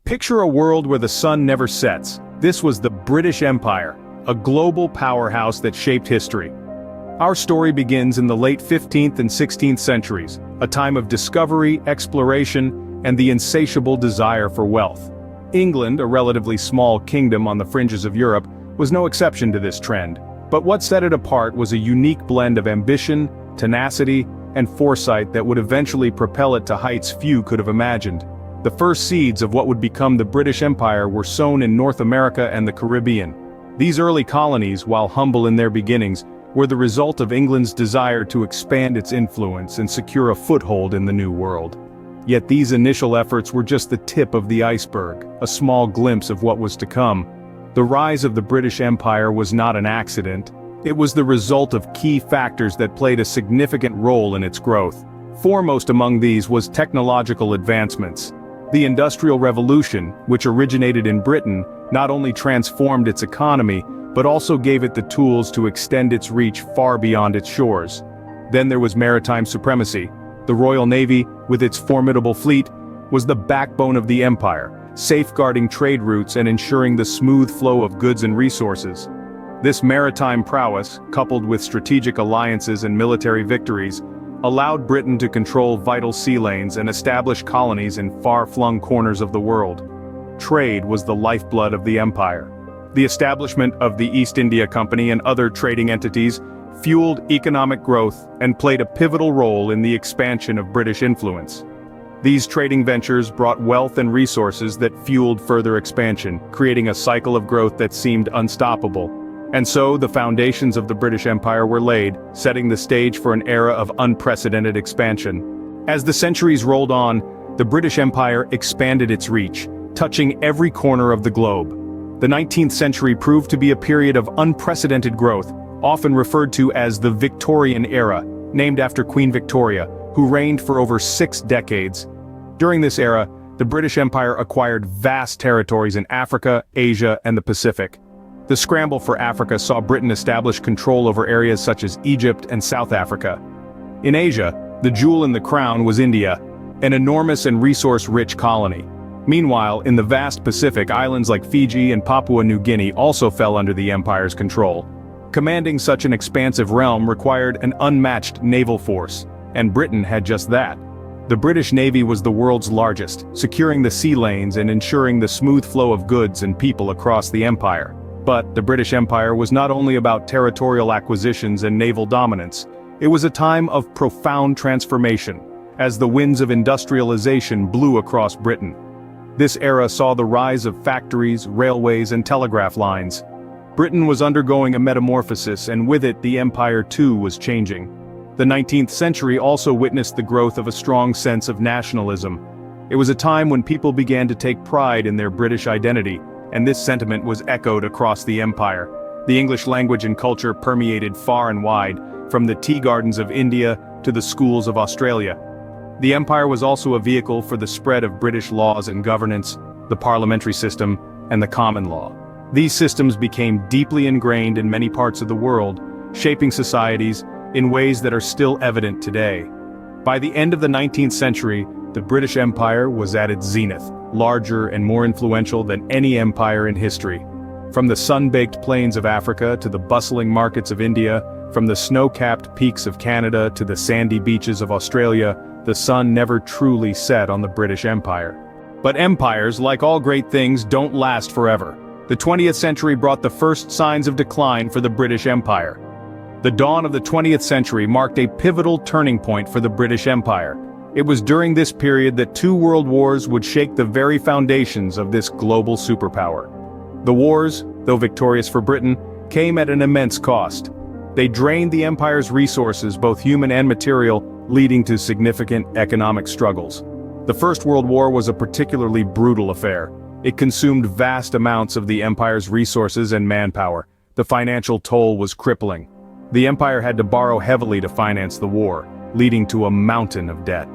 Picture a world where the sun never sets. This was the British Empire, a global powerhouse that shaped history. Our story begins in the late 15th and 16th centuries, a time of discovery, exploration, and the insatiable desire for wealth. England, a relatively small kingdom on the fringes of Europe, was no exception to this trend. But what set it apart was a unique blend of ambition, tenacity, and foresight that would eventually propel it to heights few could have imagined. The first seeds of what would become the British Empire were sown in North America and the Caribbean. These early colonies, while humble in their beginnings, were the result of England's desire to expand its influence and secure a foothold in the New World. Yet these initial efforts were just the tip of the iceberg, a small glimpse of what was to come. The rise of the British Empire was not an accident. It was the result of key factors that played a significant role in its growth. Foremost among these was technological advancements. The Industrial Revolution, which originated in Britain, not only transformed its economy, but also gave it the tools to extend its reach far beyond its shores. Then there was maritime supremacy. The Royal Navy, with its formidable fleet, was the backbone of the empire, safeguarding trade routes and ensuring the smooth flow of goods and resources. This maritime prowess, coupled with strategic alliances and military victories, allowed Britain to control vital sea lanes and establish colonies in far-flung corners of the world. Trade was the lifeblood of the empire. The establishment of the East India Company and other trading entities fueled economic growth and played a pivotal role in the expansion of British influence. These trading ventures brought wealth and resources that fueled further expansion, creating a cycle of growth that seemed unstoppable. And so the foundations of the British Empire were laid, setting the stage for an era of unprecedented expansion. As the centuries rolled on, the British Empire expanded its reach, touching every corner of the globe. The 19th century proved to be a period of unprecedented growth, often referred to as the Victorian era, named after Queen Victoria, who reigned for over 6 decades. During this era, the British Empire acquired vast territories in Africa, Asia, and the Pacific. The scramble for Africa saw Britain establish control over areas such as Egypt and South Africa. In Asia, the jewel in the crown was India, an enormous and resource-rich colony. Meanwhile, in the vast Pacific, islands like Fiji and Papua New Guinea also fell under the empire's control. Commanding such an expansive realm required an unmatched naval force, and Britain had just that. The British Navy was the world's largest, securing the sea lanes and ensuring the smooth flow of goods and people across the empire. But the British Empire was not only about territorial acquisitions and naval dominance. It was a time of profound transformation, as the winds of industrialization blew across Britain. This era saw the rise of factories, railways, and telegraph lines. Britain was undergoing a metamorphosis, and with it the empire too was changing. The 19th century also witnessed the growth of a strong sense of nationalism. It was a time when people began to take pride in their British identity, and this sentiment was echoed across the empire. The English language and culture permeated far and wide, from the tea gardens of India to the schools of Australia. The empire was also a vehicle for the spread of British laws and governance, the parliamentary system, and the common law. These systems became deeply ingrained in many parts of the world, shaping societies in ways that are still evident today. By the end of the 19th century, the British Empire was at its zenith, larger and more influential than any empire in history. From the sun-baked plains of Africa to the bustling markets of India, from the snow-capped peaks of Canada to the sandy beaches of Australia, the sun never truly set on the British Empire. But empires, like all great things, don't last forever. The 20th century brought the first signs of decline for the British Empire. The dawn of the 20th century marked a pivotal turning point for the British Empire. It was during this period that 2 world wars would shake the very foundations of this global superpower. The wars, though victorious for Britain, came at an immense cost. They drained the empire's resources, both human and material, leading to significant economic struggles. The First World War was a particularly brutal affair. It consumed vast amounts of the empire's resources and manpower. The financial toll was crippling. The empire had to borrow heavily to finance the war, leading to a mountain of debt.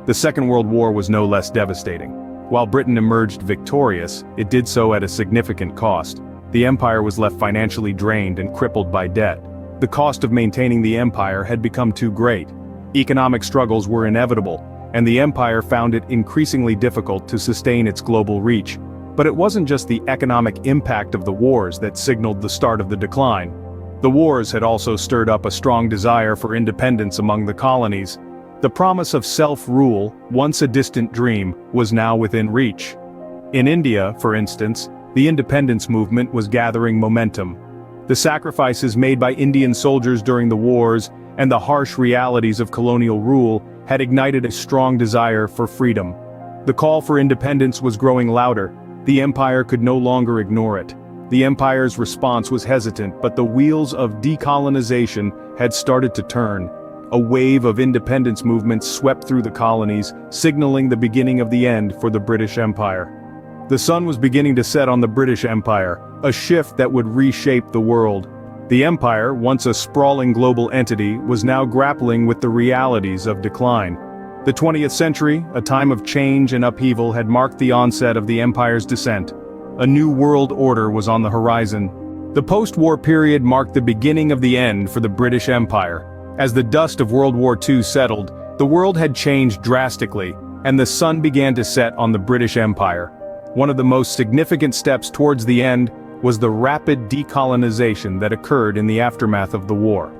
The Second World War was no less devastating. While Britain emerged victorious, it did so at a significant cost. The empire was left financially drained and crippled by debt. The cost of maintaining the empire had become too great. Economic struggles were inevitable, and the empire found it increasingly difficult to sustain its global reach. But it wasn't just the economic impact of the wars that signaled the start of the decline. The wars had also stirred up a strong desire for independence among the colonies. The promise of self-rule, once a distant dream, was now within reach. In India, for instance, the independence movement was gathering momentum. The sacrifices made by Indian soldiers during the wars and the harsh realities of colonial rule had ignited a strong desire for freedom. The call for independence was growing louder. The empire could no longer ignore it. The empire's response was hesitant, but the wheels of decolonization had started to turn. A wave of independence movements swept through the colonies, signaling the beginning of the end for the British Empire. The sun was beginning to set on the British Empire, a shift that would reshape the world. The empire, once a sprawling global entity, was now grappling with the realities of decline. The 20th century, a time of change and upheaval, had marked the onset of the empire's descent. A new world order was on the horizon. The post-war period marked the beginning of the end for the British Empire. As the dust of World War II settled, the world had changed drastically, and the sun began to set on the British Empire. One of the most significant steps towards the end was the rapid decolonization that occurred in the aftermath of the war.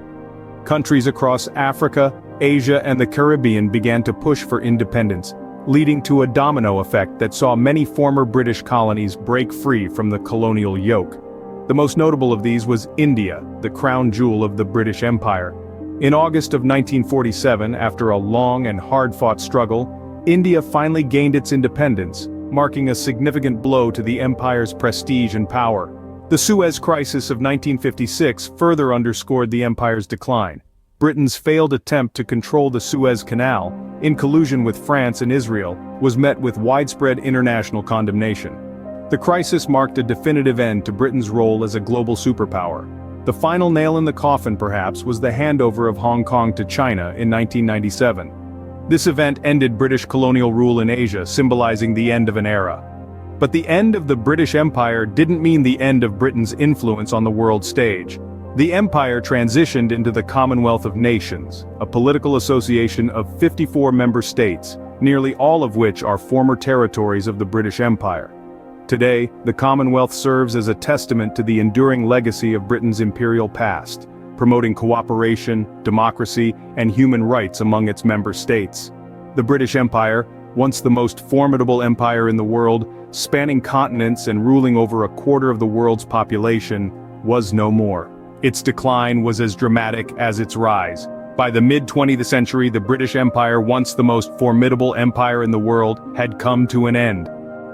Countries across Africa, Asia, and the Caribbean began to push for independence, leading to a domino effect that saw many former British colonies break free from the colonial yoke. The most notable of these was India, the crown jewel of the British Empire. In August of 1947, after a long and hard-fought struggle, India finally gained its independence, marking a significant blow to the empire's prestige and power. The Suez Crisis of 1956 further underscored the empire's decline. Britain's failed attempt to control the Suez Canal, in collusion with France and Israel, was met with widespread international condemnation. The crisis marked a definitive end to Britain's role as a global superpower. The final nail in the coffin, perhaps, was the handover of Hong Kong to China in 1997. This event ended British colonial rule in Asia, symbolizing the end of an era. But the end of the British Empire didn't mean the end of Britain's influence on the world stage. The empire transitioned into the Commonwealth of Nations, a political association of 54 member states, nearly all of which are former territories of the British Empire. Today, the Commonwealth serves as a testament to the enduring legacy of Britain's imperial past, promoting cooperation, democracy, and human rights among its member states. The British Empire, once the most formidable empire in the world, spanning continents and ruling over a quarter of the world's population, was no more. Its decline was as dramatic as its rise. By the mid-20th century, the British Empire, once the most formidable empire in the world, had come to an end.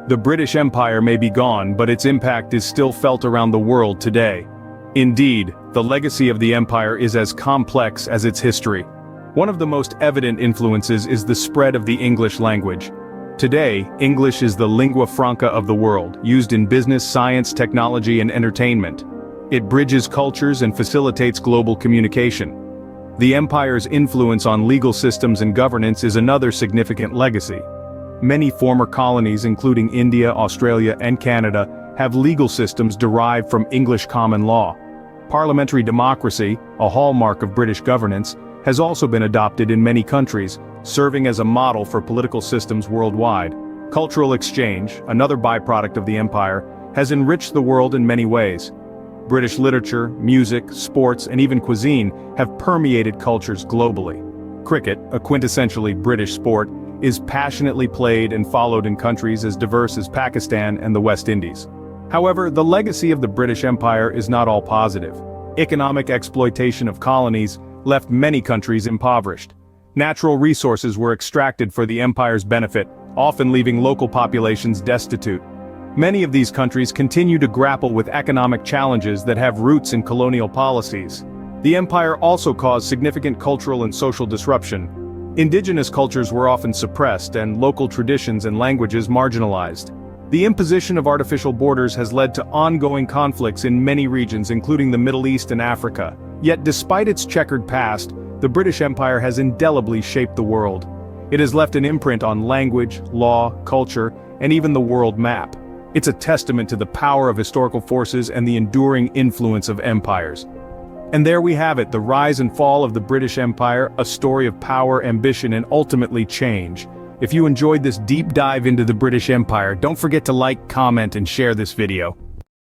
The British Empire may be gone, but its impact is still felt around the world today. Indeed, the legacy of the empire is as complex as its history. One of the most evident influences is the spread of the English language. Today, English is the lingua franca of the world, used in business, science, technology, and entertainment. It bridges cultures and facilitates global communication. The empire's influence on legal systems and governance is another significant legacy. Many former colonies, including India, Australia, and Canada, have legal systems derived from English common law. Parliamentary democracy, a hallmark of British governance, has also been adopted in many countries, serving as a model for political systems worldwide. Cultural exchange, another byproduct of the empire, has enriched the world in many ways. British literature, music, sports, and even cuisine have permeated cultures globally. Cricket, a quintessentially British sport, is passionately played and followed in countries as diverse as Pakistan and the West Indies. However, the legacy of the British Empire is not all positive. Economic exploitation of colonies left many countries impoverished. Natural resources were extracted for the empire's benefit, often leaving local populations destitute. Many of these countries continue to grapple with economic challenges that have roots in colonial policies. The empire also caused significant cultural and social disruption. Indigenous cultures were often suppressed and local traditions and languages marginalized. The imposition of artificial borders has led to ongoing conflicts in many regions, including the Middle East and Africa. Yet despite its checkered past, the British Empire has indelibly shaped the world. It has left an imprint on language, law, culture, and even the world map. It's a testament to the power of historical forces and the enduring influence of empires. And there we have it, the rise and fall of the British Empire, a story of power, ambition, and ultimately change. If you enjoyed this deep dive into the British Empire, don't forget to like, comment, and share this video.